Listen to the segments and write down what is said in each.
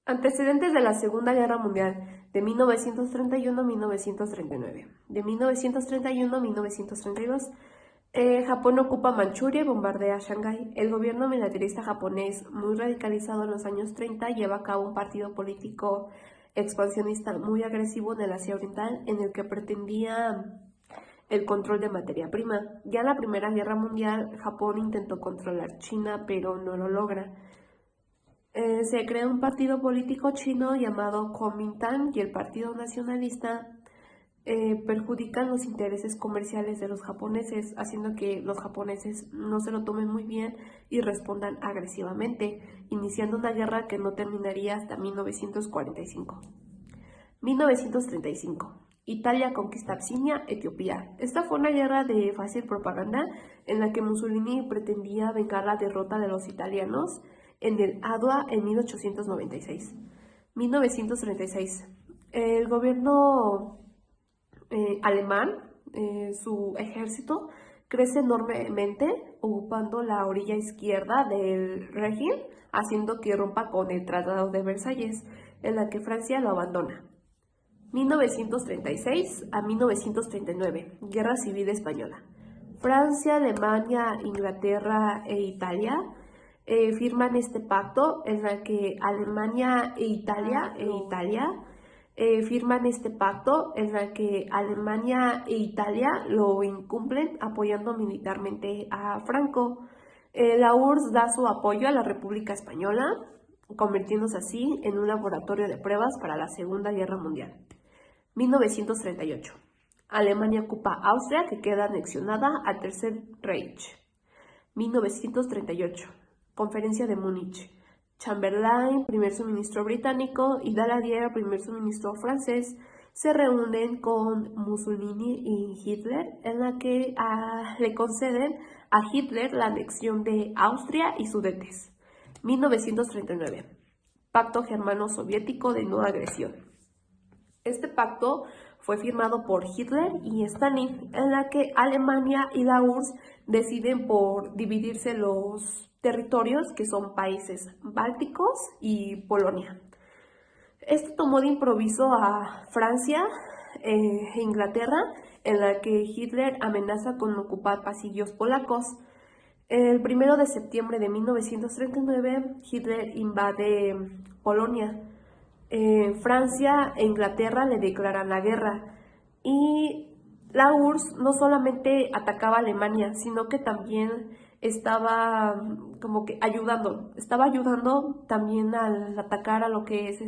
Antecedentes de la Segunda Guerra Mundial de 1931 a 1939. De 1931 a 1932, Japón ocupa Manchuria y bombardea Shanghái. El gobierno militarista japonés, muy radicalizado en los años 30, lleva a cabo un partido político expansionista muy agresivo en el Asia Oriental, en el que pretendía el control de materia prima. Ya en la Primera Guerra Mundial, Japón intentó controlar China, pero no lo logra. Se crea un partido político chino llamado Kuomintang y el Partido Nacionalista perjudican los intereses comerciales de los japoneses, haciendo que los japoneses no se lo tomen muy bien y respondan agresivamente, iniciando una guerra que no terminaría hasta 1945. 1935. Italia conquista Abisinia, Etiopía. Esta fue una guerra de fácil propaganda en la que Mussolini pretendía vengar la derrota de los italianos en el Adwa en 1896. 1936. El gobierno alemán, su ejército, crece enormemente, ocupando la orilla izquierda del Rin, haciendo que rompa con el Tratado de Versalles, en la que Francia lo abandona. 1936 a 1939, Guerra Civil Española. Francia, Alemania, Inglaterra e Italia firman este pacto en el que Alemania e Italia firman este pacto en el que Alemania e Italia lo incumplen apoyando militarmente a Franco. La URSS da su apoyo a la República Española, convirtiéndose así en un laboratorio de pruebas para la Segunda Guerra Mundial. 1938. Alemania ocupa Austria, que queda anexionada al Tercer Reich. 1938. Conferencia de Múnich. Chamberlain, primer suministro británico, y Daladier, primer suministro francés, se reúnen con Mussolini y Hitler, en la que le conceden a Hitler la anexión de Austria y Sudetes. 1939. Pacto germano-soviético de no agresión. Este pacto fue firmado por Hitler y Stalin, en la que Alemania y la URSS deciden por dividirse los territorios, que son países bálticos y Polonia. Esto tomó de improviso a Francia e Inglaterra, en la que Hitler amenaza con ocupar pasillos polacos. El 1 de septiembre de 1939, Hitler invade Polonia. Francia e Inglaterra le declaran la guerra y la URSS no solamente atacaba a Alemania, sino que también estaba ayudando también al atacar a lo que es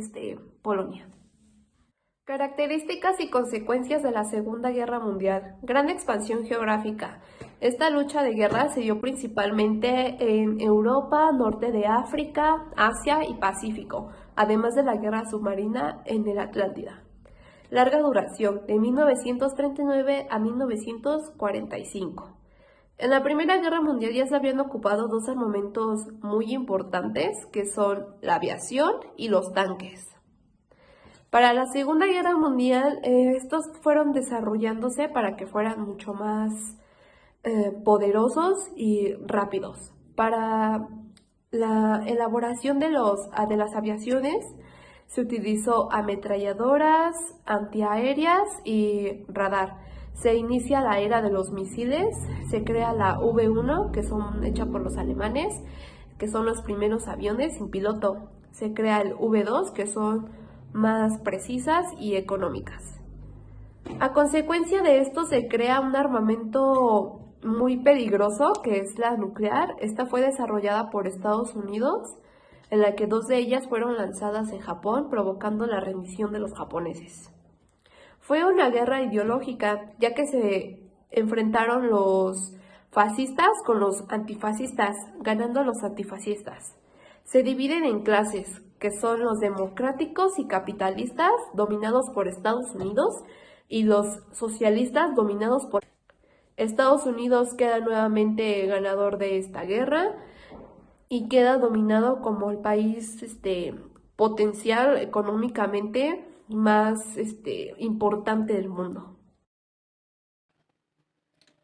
Polonia. Características y consecuencias de la Segunda Guerra Mundial. Gran expansión geográfica. Esta lucha de guerra se dio principalmente en Europa, norte de África, Asia y Pacífico, además de la guerra submarina en el Atlántida. Larga duración, de 1939 a 1945. En la Primera Guerra Mundial ya se habían ocupado dos armamentos muy importantes, que son la aviación y los tanques. Para la Segunda Guerra Mundial, estos fueron desarrollándose para que fueran mucho más poderosos y rápidos. Para la elaboración de las aviaciones se utilizó ametralladoras, antiaéreas y radar. Se inicia la era de los misiles, se crea la V1, que son hechas por los alemanes, que son los primeros aviones sin piloto. Se crea el V2, que son más precisas y económicas. A consecuencia de esto se crea un armamento muy peligroso, que es la nuclear. Esta fue desarrollada por Estados Unidos, en la que dos de ellas fueron lanzadas en Japón, provocando la rendición de los japoneses. Fue una guerra ideológica, ya que se enfrentaron los fascistas con los antifascistas, ganando los antifascistas. Se dividen en clases, que son los democráticos y capitalistas, dominados por Estados Unidos, y los socialistas, dominados por Estados Unidos. Queda nuevamente ganador de esta guerra y queda dominado como el país potencial económicamente más importante del mundo.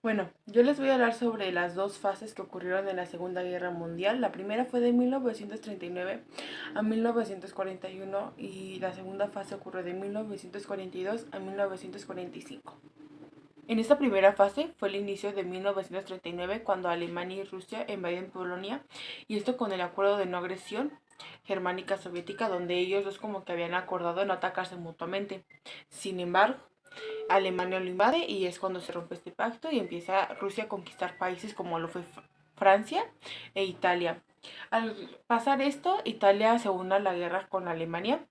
Bueno, yo les voy a hablar sobre las dos fases que ocurrieron en la Segunda Guerra Mundial. La primera fue de 1939 a 1941 y la segunda fase ocurrió de 1942 a 1945. En esta primera fase fue el inicio de 1939 cuando Alemania y Rusia invadieron Polonia, y esto con el acuerdo de no agresión germánica soviética, donde ellos dos como que habían acordado no atacarse mutuamente. Sin embargo, Alemania lo invade y es cuando se rompe este pacto y empieza Rusia a conquistar países como lo fue Francia e Italia. Al pasar esto, Italia se une a la guerra con Alemania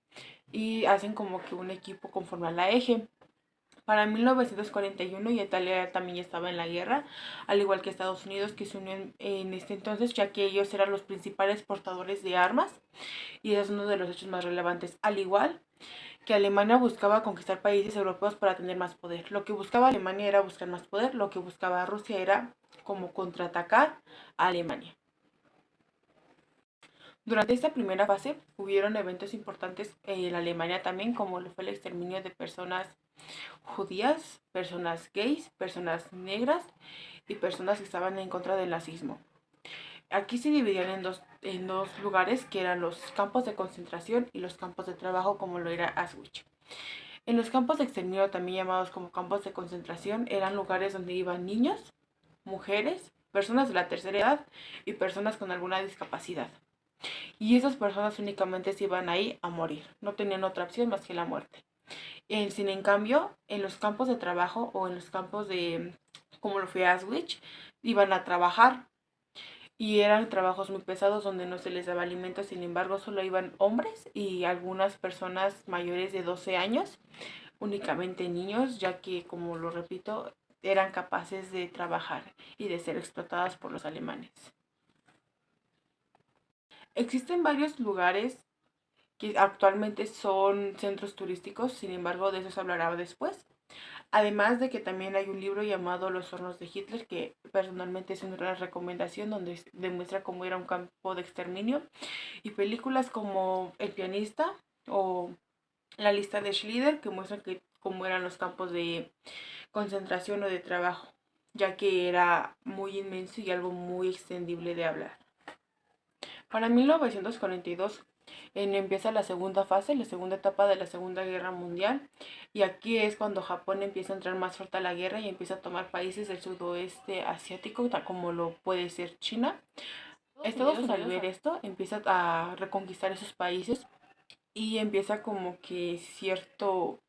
y hacen como que un equipo conforme a la eje. Para 1941 Italia también estaba en la guerra, al igual que Estados Unidos, que se unió en este entonces, ya que ellos eran los principales portadores de armas, y es uno de los hechos más relevantes. Al igual que Alemania buscaba conquistar países europeos para tener más poder. Lo que buscaba Alemania era buscar más poder, lo que buscaba Rusia era como contraatacar a Alemania. Durante esta primera fase hubieron eventos importantes en Alemania también, como lo fue el exterminio de personas judías, personas gays, personas negras y personas que estaban en contra del nazismo. Aquí se dividían en dos lugares, que eran los campos de concentración y los campos de trabajo, como lo era Auschwitz. En los campos de exterminio, también llamados como campos de concentración, eran lugares donde iban niños, mujeres, personas de la tercera edad y personas con alguna discapacidad. Y esas personas únicamente se iban ahí a morir, no tenían otra opción más que la muerte. Sin en cambio, en los campos de trabajo o en los campos de, como lo fue Auschwitz, iban a trabajar y eran trabajos muy pesados donde no se les daba alimento. Sin embargo, solo iban hombres y algunas personas mayores de 12 años, únicamente niños, ya que, como lo repito, eran capaces de trabajar y de ser explotadas por los alemanes. Existen varios lugares que actualmente son centros turísticos, sin embargo, de eso se hablará después. Además de que también hay un libro llamado Los hornos de Hitler, que personalmente es una recomendación donde demuestra cómo era un campo de exterminio. Y películas como El pianista o La lista de Schindler, que muestran cómo eran los campos de concentración o de trabajo, ya que era muy inmenso y algo muy extendible de hablar. Para 1942 empieza la segunda fase, la segunda etapa de la Segunda Guerra Mundial, y aquí es cuando Japón empieza a entrar más fuerte a la guerra y empieza a tomar países del sudoeste asiático, tal como lo puede ser China. Estados Unidos, al ver esto, empieza a reconquistar esos países y empieza como que cierto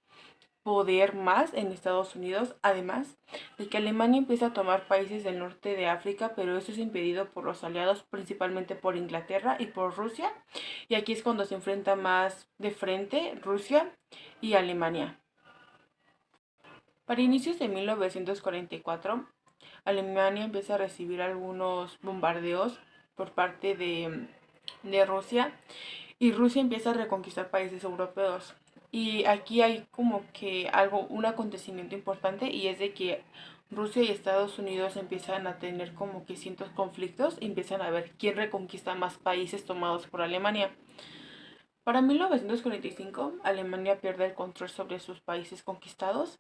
poder más en Estados Unidos, además de que Alemania empieza a tomar países del norte de África, pero eso es impedido por los aliados, principalmente por Inglaterra y por Rusia, y aquí es cuando se enfrenta más de frente Rusia y Alemania. Para inicios de 1944, Alemania empieza a recibir algunos bombardeos por parte de Rusia, y Rusia empieza a reconquistar países europeos. Y aquí hay como que un acontecimiento importante, y es de que Rusia y Estados Unidos empiezan a tener como que ciertos conflictos y empiezan a ver quién reconquista más países tomados por Alemania. Para 1945, Alemania pierde el control sobre sus países conquistados,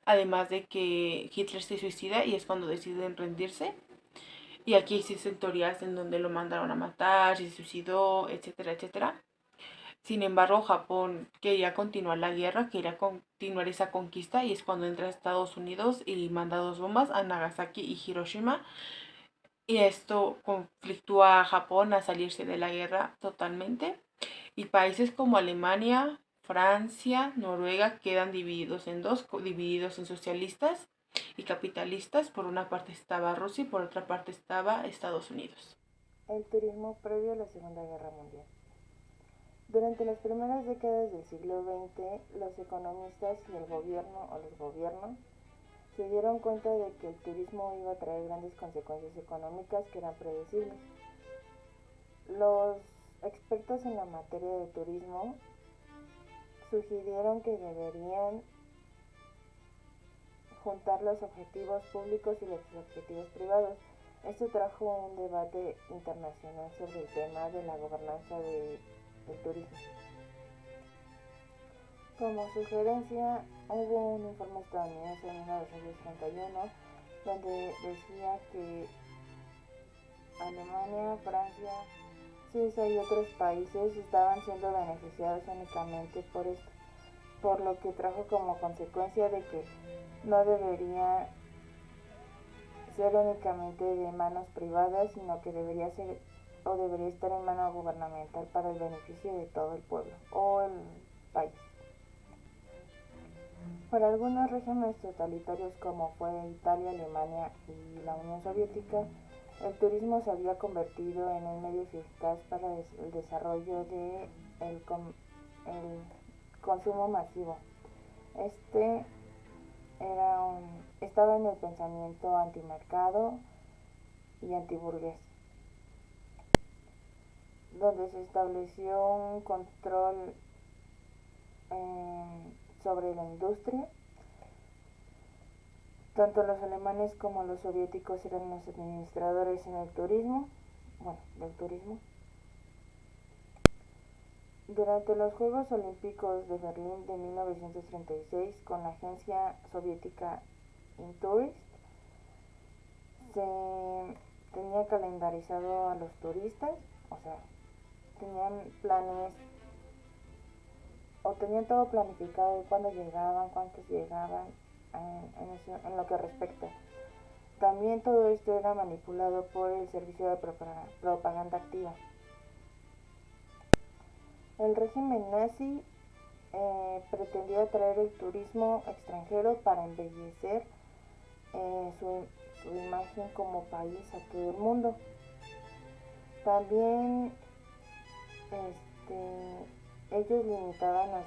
además de que Hitler se suicida y es cuando deciden rendirse. Y aquí existen teorías en donde lo mandaron a matar, se suicidó, etcétera, etcétera. Sin embargo, Japón quería continuar la guerra, quería continuar esa conquista, y es cuando entra a Estados Unidos y manda dos bombas a Nagasaki y Hiroshima. Y esto conflictúa a Japón a salirse de la guerra totalmente. Y países como Alemania, Francia, Noruega quedan divididos en dos, divididos en socialistas y capitalistas. Por una parte estaba Rusia y por otra parte estaba Estados Unidos. El turismo previo a la Segunda Guerra Mundial. Durante las primeras décadas del siglo XX, los economistas y el gobierno o los gobiernos se dieron cuenta de que el turismo iba a traer grandes consecuencias económicas que eran predecibles. Los expertos en la materia de turismo sugirieron que deberían juntar los objetivos públicos y los objetivos privados. Esto trajo un debate internacional sobre el tema de la gobernanza del turismo. Como sugerencia, hubo un informe estadounidense en 1931 donde decía que Alemania, Francia, Suiza y otros países estaban siendo beneficiados únicamente por esto, por lo que trajo como consecuencia de que no debería ser únicamente de manos privadas, sino que debería ser o debería estar en mano gubernamental para el beneficio de todo el pueblo o el país. Para algunos regímenes totalitarios como fue Italia, Alemania y la Unión Soviética, el turismo se había convertido en un medio eficaz para el desarrollo de el consumo masivo. Este estaba en el pensamiento antimercado y antiburgués, donde se estableció un control sobre la industria. Tanto los alemanes como los soviéticos eran los administradores en el turismo, del turismo. Durante los Juegos Olímpicos de Berlín de 1936, con la agencia soviética Intourist, se tenía calendarizado a los turistas, o sea, tenían planes o tenían todo planificado de cuándo llegaban, cuántos llegaban, en lo que respecta. También todo esto era manipulado por el servicio de propaganda activa. El régimen nazi pretendía atraer el turismo extranjero para embellecer su imagen como país a todo el mundo. También ellos limitaban a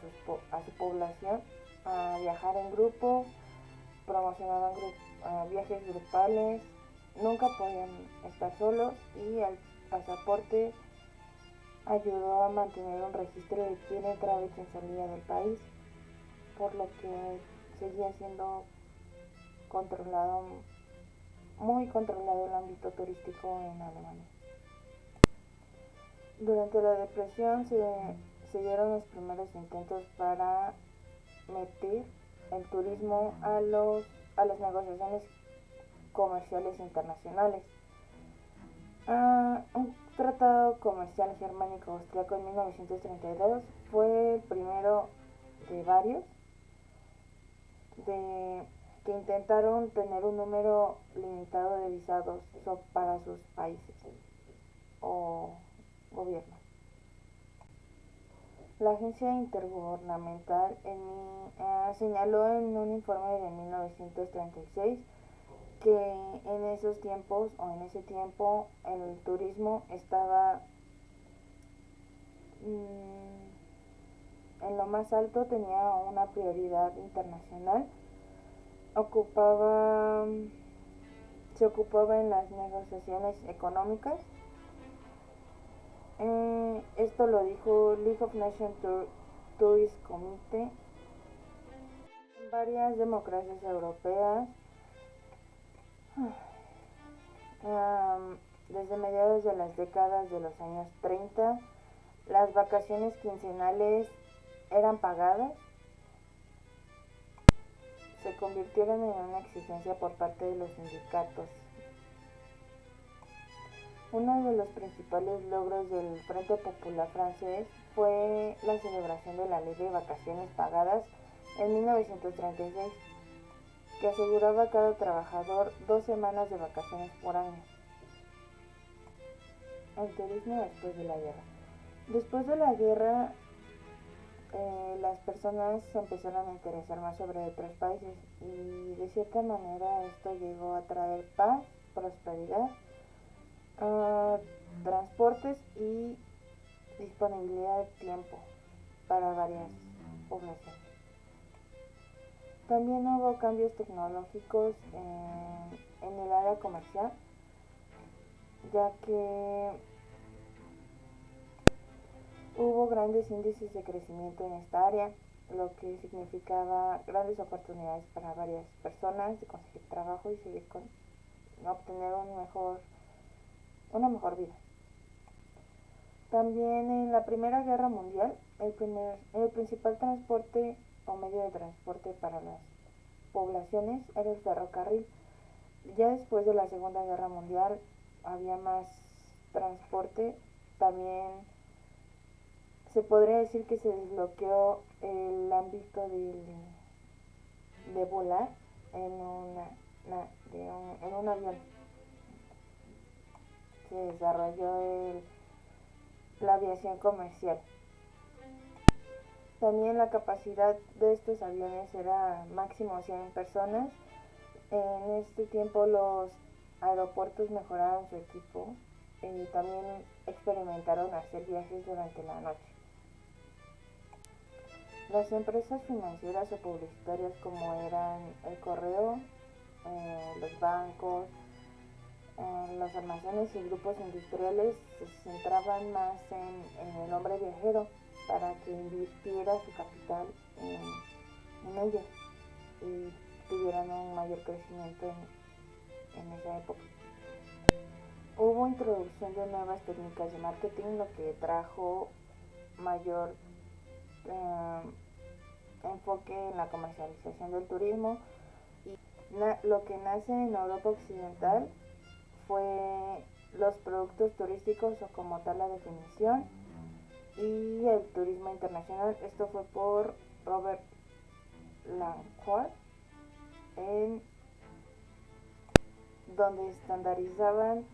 su población a viajar en grupo, promocionaban viajes grupales, nunca podían estar solos, y el pasaporte ayudó a mantener un registro de quién entraba y quién salía del país, por lo que seguía siendo muy controlado el ámbito turístico en Alemania. Durante la depresión se dieron los primeros intentos para meter el turismo a las negociaciones comerciales internacionales. Un tratado comercial germánico-austriaco en 1932 fue el primero de varios que intentaron tener un número limitado de visados para sus países o gobiernos. La agencia intergubernamental señaló en un informe de 1936 que en ese tiempo el turismo estaba en lo más alto, tenía una prioridad internacional, se ocupaba en las negociaciones económicas. Esto lo dijo League of Nations Tourist Committee. En varias democracias europeas, desde mediados de las décadas de los años 30, las vacaciones quincenales eran pagadas. Se convirtieron en una exigencia por parte de los sindicatos. Uno de los principales logros del Frente Popular francés fue la celebración de la Ley de Vacaciones Pagadas en 1936, que aseguraba a cada trabajador 2 semanas de vacaciones por año. El turismo después de la guerra. Después de la guerra, las personas se empezaron a interesar más sobre otros países, y de cierta manera esto llegó a traer paz, prosperidad, transportes y disponibilidad de tiempo para varias poblaciones. También hubo cambios tecnológicos en el área comercial, ya que hubo grandes índices de crecimiento en esta área, lo que significaba grandes oportunidades para varias personas de conseguir trabajo y obtener una mejor vida. También en la Primera Guerra Mundial, el principal transporte o medio de transporte para las poblaciones era el ferrocarril. Ya después de la Segunda Guerra Mundial había más transporte, también se podría decir que se desbloqueó el ámbito de volar en, en un avión. Se desarrolló la aviación comercial. También la capacidad de estos aviones era máximo 100 personas. En este tiempo los aeropuertos mejoraron su equipo y también experimentaron hacer viajes durante la noche. Las empresas financieras o publicitarias como eran el correo, los bancos, los almacenes y grupos industriales se centraban más en el hombre viajero para que invirtiera su capital en ellos y tuvieran un mayor crecimiento en esa época. Hubo introducción de nuevas técnicas de marketing, lo que trajo mayor enfoque en la comercialización del turismo. Y lo que nace en Europa Occidental fue los productos turísticos o como tal la definición y el turismo internacional. Esto fue por Robert Langford, en donde estandarizaban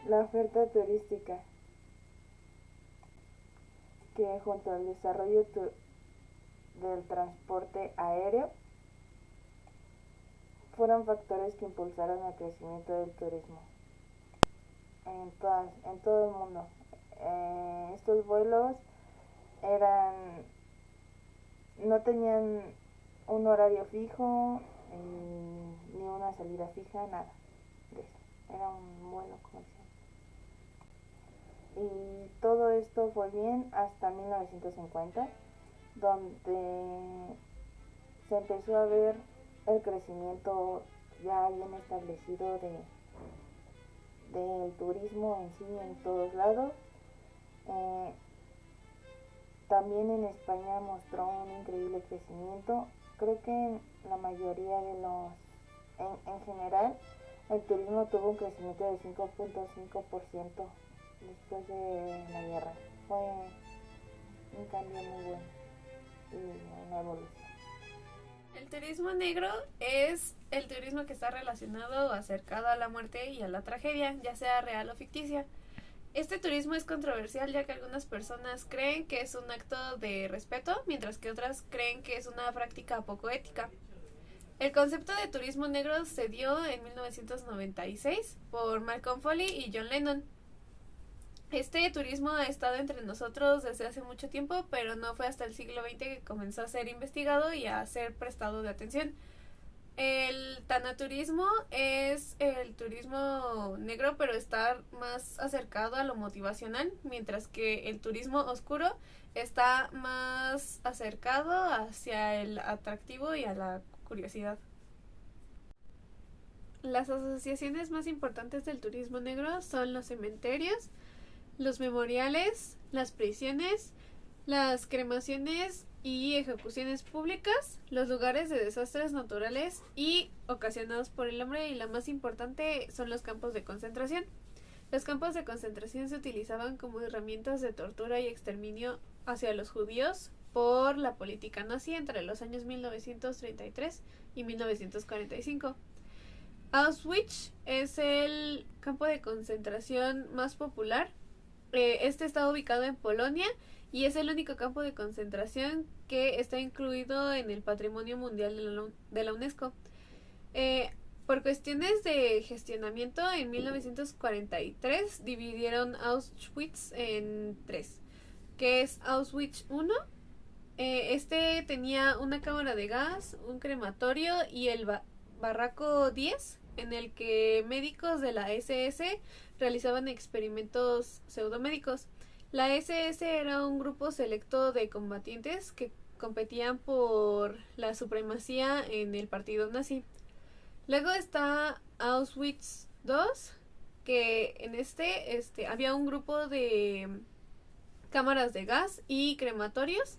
la oferta turística, que junto al desarrollo del transporte aéreo fueron factores que impulsaron el crecimiento del turismo en todo el mundo. Estos vuelos no tenían un horario fijo ni una salida fija, nada de eso. Era un vuelo comercial. Y todo esto fue bien hasta 1950, donde se empezó a ver el crecimiento ya bien establecido del turismo en sí en todos lados. También en España mostró un increíble crecimiento. Creo que en la mayoría de en general, el turismo tuvo un crecimiento de 5.5% después de la guerra. Fue un cambio muy bueno y una evolución. El turismo negro es el turismo que está relacionado o acercado a la muerte y a la tragedia, ya sea real o ficticia. Este turismo es controversial ya que algunas personas creen que es un acto de respeto, mientras que otras creen que es una práctica poco ética. El concepto de turismo negro se dio en 1996 por Malcolm Foley y John Lennon. Este turismo ha estado entre nosotros desde hace mucho tiempo, pero no fue hasta el siglo XX que comenzó a ser investigado y a ser prestado de atención. El tanaturismo es el turismo negro, pero está más acercado a lo motivacional, mientras que el turismo oscuro está más acercado hacia el atractivo y a la curiosidad. Las asociaciones más importantes del turismo negro son los cementerios, los memoriales, las prisiones, las cremaciones y ejecuciones públicas, los lugares de desastres naturales y ocasionados por el hombre, y la más importante son los campos de concentración. Los campos de concentración se utilizaban como herramientas de tortura y exterminio hacia los judíos por la política nazi entre los años 1933 y 1945. Auschwitz es el campo de concentración más popular. Este está ubicado en Polonia y es el único campo de concentración que está incluido en el Patrimonio Mundial de la UNESCO. Por cuestiones de gestionamiento, en 1943 dividieron Auschwitz en 3, que es Auschwitz I. Este tenía una cámara de gas, un crematorio y el barraco 10, en el que médicos de la SS realizaban experimentos pseudomédicos. La SS era un grupo selecto de combatientes que competían por la supremacía en el partido nazi. Luego está Auschwitz II, que en este había un grupo de cámaras de gas y crematorios.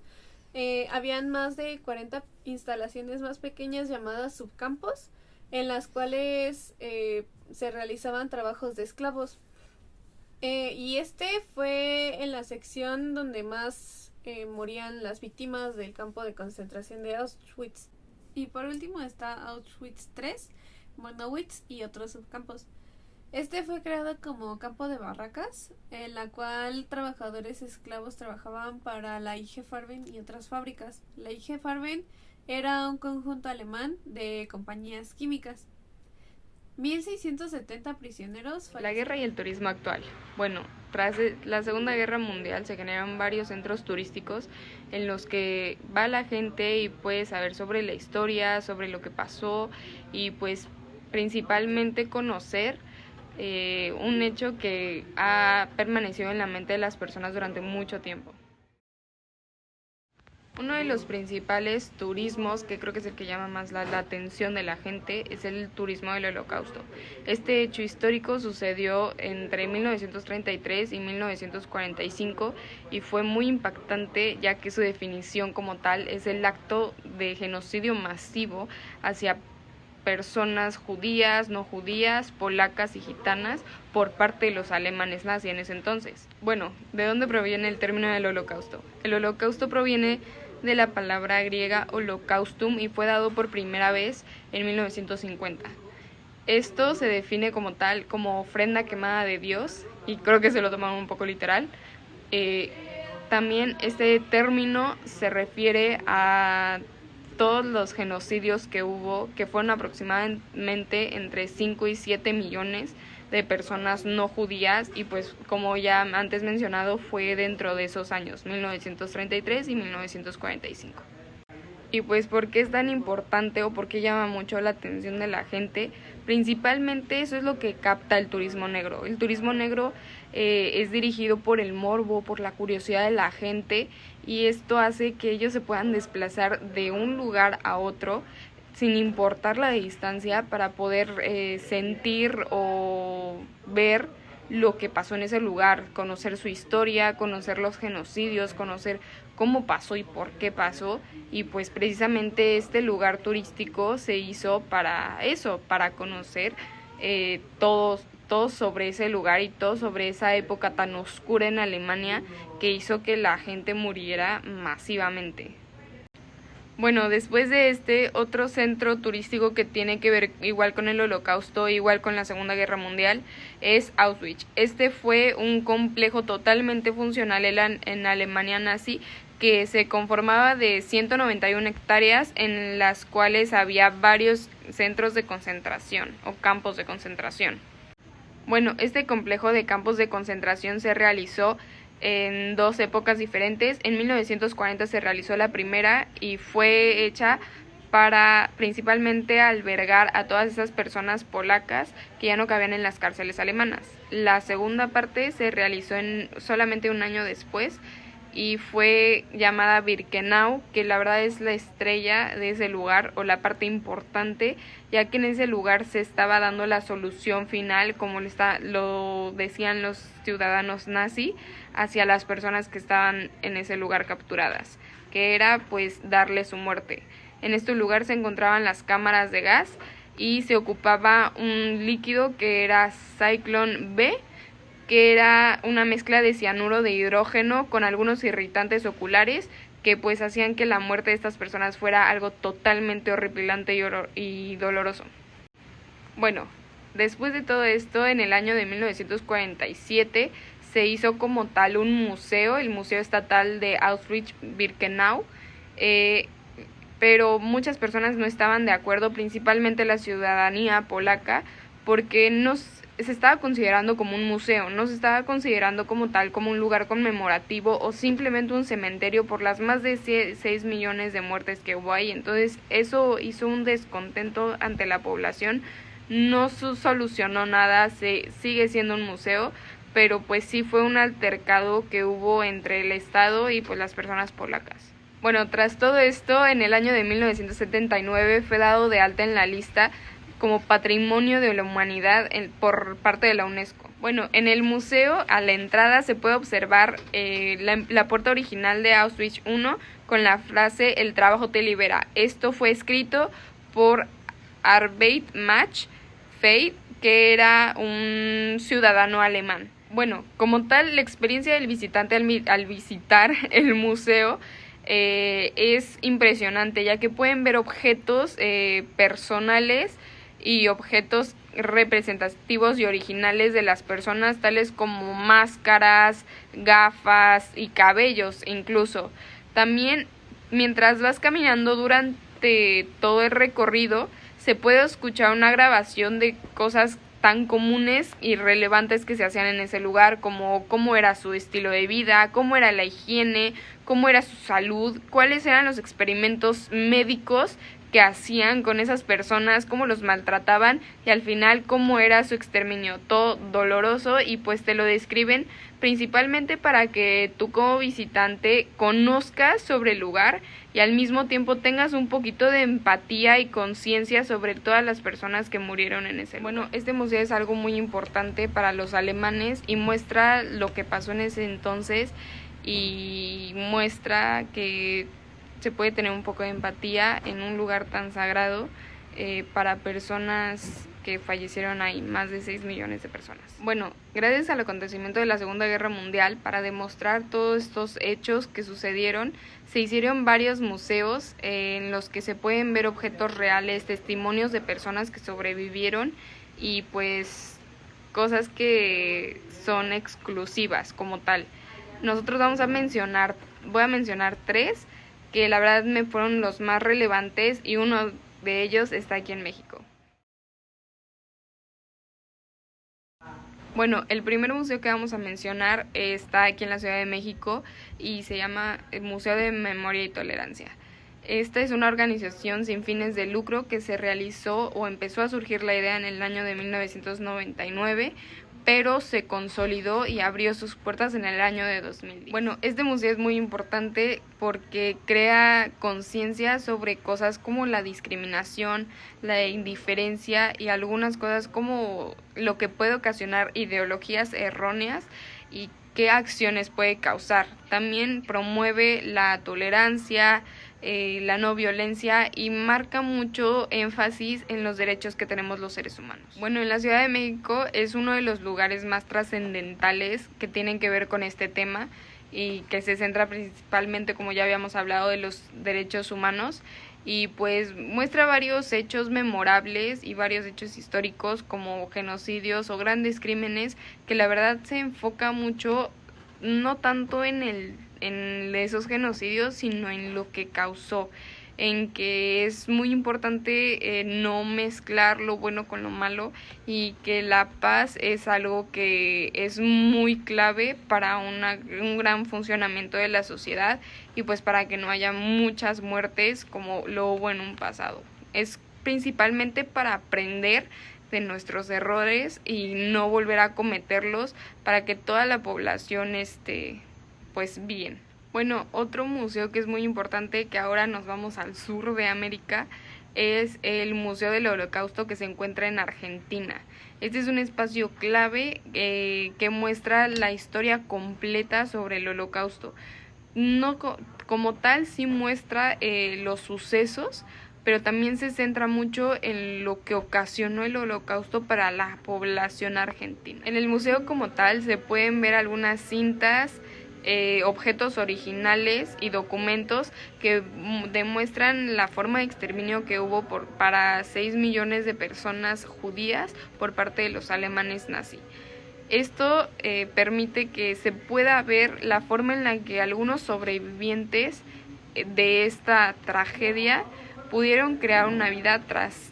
Habían más de 40 instalaciones más pequeñas llamadas subcampos. en las cuales se realizaban trabajos de esclavos. Y este fue en la sección donde más morían las víctimas del campo de concentración de Auschwitz. Y por último está Auschwitz III, Monowitz y otros subcampos. Este fue creado como campo de barracas, en la cual trabajadores esclavos trabajaban para la IG Farben y otras fábricas. La IG Farben era un conjunto alemán de compañías químicas. 1.670 prisioneros fallecieron. La guerra y el turismo actual. Bueno, tras la Segunda Guerra Mundial se generaron varios centros turísticos en los que va la gente y puede saber sobre la historia, sobre lo que pasó y pues principalmente conocer un hecho que ha permanecido en la mente de las personas durante mucho tiempo. Uno de los principales turismos, que creo que es el que llama más la atención de la gente, es el turismo del Holocausto. Este hecho histórico sucedió entre 1933 y 1945 y fue muy impactante, ya que su definición como tal es el acto de genocidio masivo hacia personas judías, no judías, polacas y gitanas por parte de los alemanes nazis en ese entonces. Bueno, ¿de dónde proviene el término del Holocausto? El Holocausto proviene de la palabra griega holocaustum y fue dado por primera vez en 1950. Esto se define como tal, como ofrenda quemada de Dios, y creo que se lo toman un poco literal. También este término se refiere a todos los genocidios que hubo, que fueron aproximadamente entre 5 y 7 millones de personas no judías, y pues como ya antes mencionado fue dentro de esos años, 1933 y 1945. Y pues ¿por qué es tan importante o por qué llama mucho la atención de la gente? Principalmente eso es lo que capta el turismo negro. El turismo negro es dirigido por el morbo, por la curiosidad de la gente, y esto hace que ellos se puedan desplazar de un lugar a otro sin importar la distancia para poder sentir o ver lo que pasó en ese lugar, conocer su historia, conocer los genocidios, conocer cómo pasó y por qué pasó. Y pues precisamente este lugar turístico se hizo para eso, para conocer todo sobre ese lugar y todo sobre esa época tan oscura en Alemania que hizo que la gente muriera masivamente. Bueno, después de este, otro centro turístico que tiene que ver igual con el Holocausto, igual con la Segunda Guerra Mundial, es Auschwitz. Este fue un complejo totalmente funcional en Alemania nazi, que se conformaba de 191 hectáreas en las cuales había varios centros de concentración o campos de concentración. Bueno, este complejo de campos de concentración se realizó en dos épocas diferentes. En 1940 se realizó la primera y fue hecha para principalmente albergar a todas esas personas polacas que ya no cabían en las cárceles alemanas. La segunda parte se realizó solamente un año después y fue llamada Birkenau, que la verdad es la estrella de ese lugar o la parte importante, ya que en ese lugar se estaba dando la solución final, como lo decían los ciudadanos nazi, hacia las personas que estaban en ese lugar capturadas, que era pues darle su muerte. En este lugar se encontraban las cámaras de gas y se ocupaba un líquido que era Zyklon B, que era una mezcla de cianuro de hidrógeno con algunos irritantes oculares que pues hacían que la muerte de estas personas fuera algo totalmente horripilante y doloroso. Bueno, después de todo esto, en el año de 1947 se hizo como tal un museo, el Museo Estatal de Auschwitz-Birkenau, pero muchas personas no estaban de acuerdo, principalmente la ciudadanía polaca, porque se estaba considerando como un museo, no se estaba considerando como tal, como un lugar conmemorativo o simplemente un cementerio por las más de 6 millones de muertes que hubo ahí. Entonces eso hizo un descontento ante la población, no solucionó nada, sigue siendo un museo, pero pues sí fue un altercado que hubo entre el Estado y pues las personas polacas. Bueno, tras todo esto, en el año de 1979 fue dado de alta en la lista como Patrimonio de la Humanidad por parte de la UNESCO. Bueno, en el museo a la entrada se puede observar la puerta original de Auschwitz I con la frase "El trabajo te libera". Esto fue escrito por Arbeit Max Fate, que era un ciudadano alemán. Bueno, como tal, la experiencia del visitante al visitar el museo es impresionante, ya que pueden ver objetos personales y objetos representativos y originales de las personas, tales como máscaras, gafas y cabellos incluso. También, mientras vas caminando durante todo el recorrido, se puede escuchar una grabación de cosas tan comunes y relevantes que se hacían en ese lugar, como cómo era su estilo de vida, cómo era la higiene, cómo era su salud, cuáles eran los experimentos médicos que hacían con esas personas, cómo los maltrataban y al final cómo era su exterminio. Todo doloroso, y pues te lo describen principalmente para que tú como visitante conozcas sobre el lugar y al mismo tiempo tengas un poquito de empatía y conciencia sobre todas las personas que murieron en ese lugar. Bueno, este museo es algo muy importante para los alemanes y muestra lo que pasó en ese entonces y muestra que se puede tener un poco de empatía en un lugar tan sagrado para personas que fallecieron ahí, más de 6 millones de personas. Bueno, gracias al acontecimiento de la Segunda Guerra Mundial, para demostrar todos estos hechos que sucedieron, se hicieron varios museos en los que se pueden ver objetos reales, testimonios de personas que sobrevivieron y pues cosas que son exclusivas como tal. Nosotros voy a mencionar 3 que la verdad me fueron los más relevantes y uno de ellos está aquí en México. Bueno, el primer museo que vamos a mencionar está aquí en la Ciudad de México y se llama el Museo de Memoria y Tolerancia. Esta es una organización sin fines de lucro que se realizó o empezó a surgir la idea en el año de 1999, pero se consolidó y abrió sus puertas en el año de 2010. Bueno, este museo es muy importante porque crea conciencia sobre cosas como la discriminación, la indiferencia y algunas cosas como lo que puede ocasionar ideologías erróneas y qué acciones puede causar. También promueve la tolerancia, la no violencia y marca mucho énfasis en los derechos que tenemos los seres humanos. Bueno, en la Ciudad de México es uno de los lugares más trascendentales que tienen que ver con este tema y que se centra principalmente, como ya habíamos hablado, de los derechos humanos y pues muestra varios hechos memorables y varios hechos históricos como genocidios o grandes crímenes que la verdad se enfoca mucho no tanto en esos genocidios, sino en lo que causó, en que es muy importante no mezclar lo bueno con lo malo y que la paz es algo que es muy clave para un gran funcionamiento de la sociedad y pues para que no haya muchas muertes como lo hubo en un pasado. Es principalmente para aprender de nuestros errores y no volver a cometerlos para que toda la población esté pues bien. Bueno, otro museo que es muy importante, que ahora nos vamos al sur de América, es el Museo del Holocausto, que se encuentra en Argentina. Este es un espacio clave que muestra la historia completa sobre el Holocausto. No como tal, sí muestra los sucesos, pero también se centra mucho en lo que ocasionó el Holocausto para la población argentina. En el museo como tal se pueden ver algunas cintas, objetos originales y documentos que demuestran la forma de exterminio que hubo para 6 millones de personas judías por parte de los alemanes nazi. Esto permite que se pueda ver la forma en la que algunos sobrevivientes de esta tragedia pudieron crear una vida tras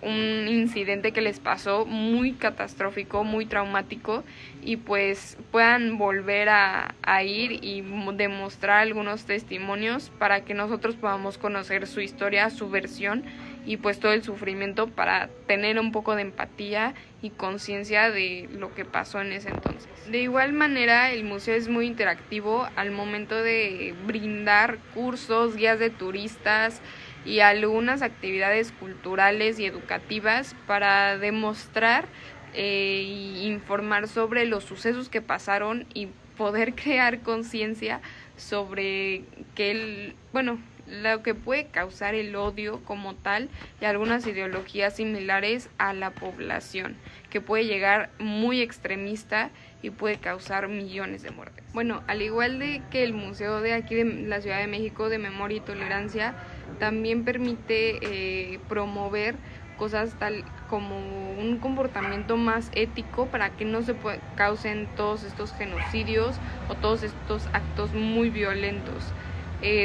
un incidente que les pasó muy catastrófico, muy traumático y pues puedan volver a ir y demostrar algunos testimonios para que nosotros podamos conocer su historia, su versión y pues todo el sufrimiento para tener un poco de empatía y conciencia de lo que pasó en ese entonces. De igual manera, el museo es muy interactivo al momento de brindar cursos, guías de turistas y algunas actividades culturales y educativas para demostrar e informar sobre los sucesos que pasaron y poder crear conciencia sobre que lo que puede causar el odio como tal y algunas ideologías similares a la población, que puede llegar muy extremista y puede causar millones de muertes. Bueno, al igual de que el museo de aquí de la Ciudad de México de Memoria y Tolerancia también permite promover cosas tal como un comportamiento más ético para que no se causen todos estos genocidios o todos estos actos muy violentos.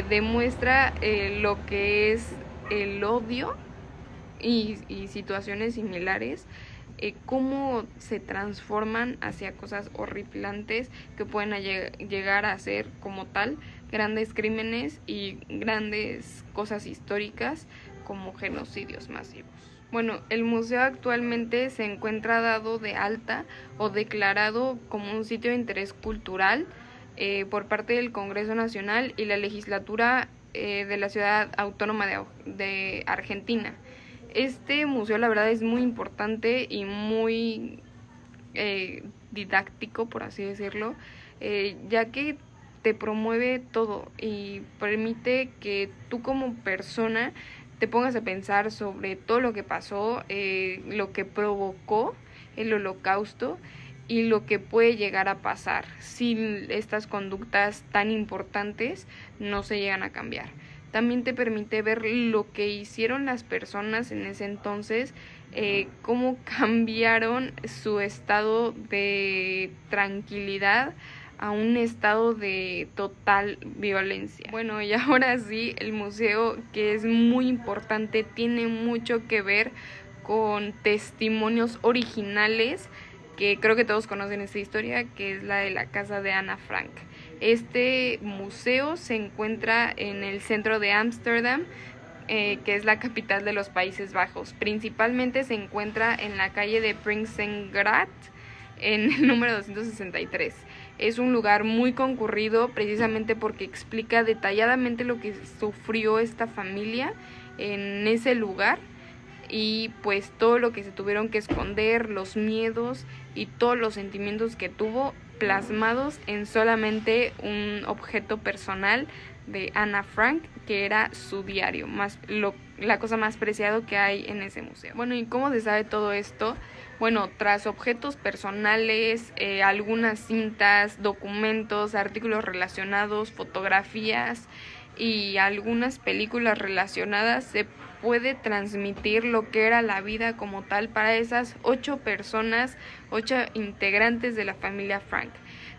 Demuestra lo que es el odio y situaciones similares, cómo se transforman hacia cosas horripilantes que pueden llegar a ser como tal grandes crímenes y grandes cosas históricas como genocidios masivos. Bueno, el museo actualmente se encuentra dado de alta o declarado como un sitio de interés cultural por parte del Congreso Nacional y la legislatura de la Ciudad Autónoma de Argentina. Este museo, la verdad, es muy importante y muy didáctico, por así decirlo, ya que te promueve todo y permite que tú como persona te pongas a pensar sobre todo lo que pasó, lo que provocó el Holocausto y lo que puede llegar a pasar si estas conductas tan importantes no se llegan a cambiar. También te permite ver lo que hicieron las personas en ese entonces, cómo cambiaron su estado de tranquilidad a un estado de total violencia. Bueno, y ahora sí, el museo, que es muy importante, tiene mucho que ver con testimonios originales, que creo que todos conocen esta historia, que es la de la casa de Ana Frank. Este museo se encuentra en el centro de Ámsterdam, que es la capital de los Países Bajos. Principalmente se encuentra en la calle de Prinsengracht, en el número 263. Es un lugar muy concurrido precisamente porque explica detalladamente lo que sufrió esta familia en ese lugar y pues todo lo que se tuvieron que esconder, los miedos y todos los sentimientos que tuvo plasmados en solamente un objeto personal de Ana Frank, que era su diario, la cosa más preciada que hay en ese museo. Bueno, ¿y cómo se sabe todo esto? Bueno, tras objetos personales, algunas cintas, documentos, artículos relacionados, fotografías y algunas películas relacionadas, se puede transmitir lo que era la vida como tal para esas 8 personas, 8 integrantes de la familia Frank.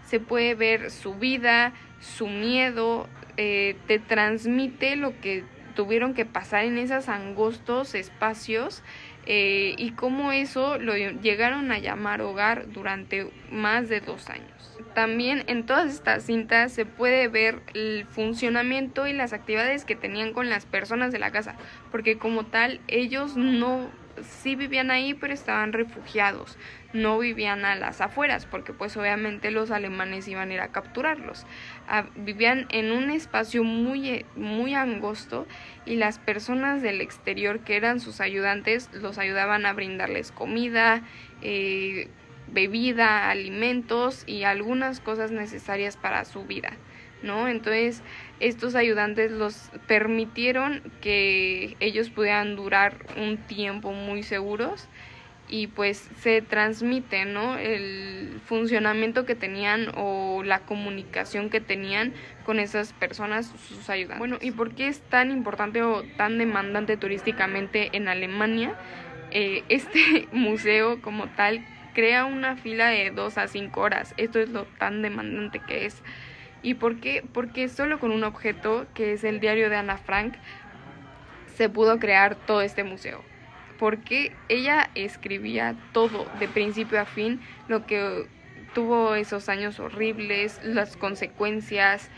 Se puede ver su vida, su miedo, te transmite lo que tuvieron que pasar en esos angostos espacios y cómo eso lo llegaron a llamar hogar durante más de 2 años. También en todas estas cintas se puede ver el funcionamiento y las actividades que tenían con las personas de la casa, porque como tal ellos sí vivían ahí, pero estaban refugiados, no vivían a las afueras, porque pues obviamente los alemanes iban a ir a capturarlos. Vivían en un espacio muy, muy angosto y las personas del exterior, que eran sus ayudantes, los ayudaban a brindarles comida, bebida, alimentos y algunas cosas necesarias para su vida, ¿no? Entonces estos ayudantes los permitieron que ellos pudieran durar un tiempo muy seguros y pues se transmite, ¿no?, el funcionamiento que tenían o la comunicación que tenían con esas personas, sus ayudantes. Bueno, ¿y por qué es tan importante o tan demandante turísticamente en Alemania? Este museo como tal crea una fila de 2 a 5 horas. Esto es lo tan demandante que es. ¿Y por qué? Porque solo con un objeto, que es el diario de Ana Frank, se pudo crear todo este museo. Porque ella escribía todo, de principio a fin, lo que tuvo esos años horribles, las consecuencias,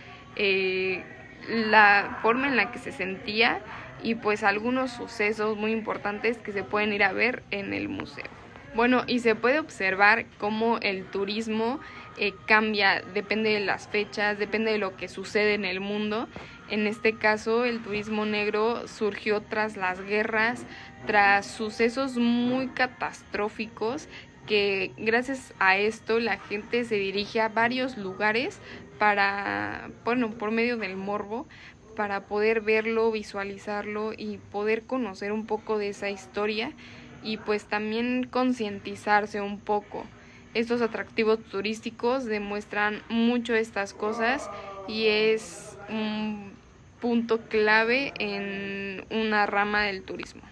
la forma en la que se sentía y pues algunos sucesos muy importantes que se pueden ir a ver en el museo. Bueno, y se puede observar cómo el turismo cambia, depende de las fechas, depende de lo que sucede en el mundo. En este caso, el turismo negro surgió tras las guerras, tras sucesos muy catastróficos, que gracias a esto la gente se dirige a varios lugares para, bueno, por medio del morbo, para poder verlo, visualizarlo y poder conocer un poco de esa historia y pues también concientizarse un poco. Estos atractivos turísticos demuestran mucho estas cosas y es un punto clave en una rama del turismo.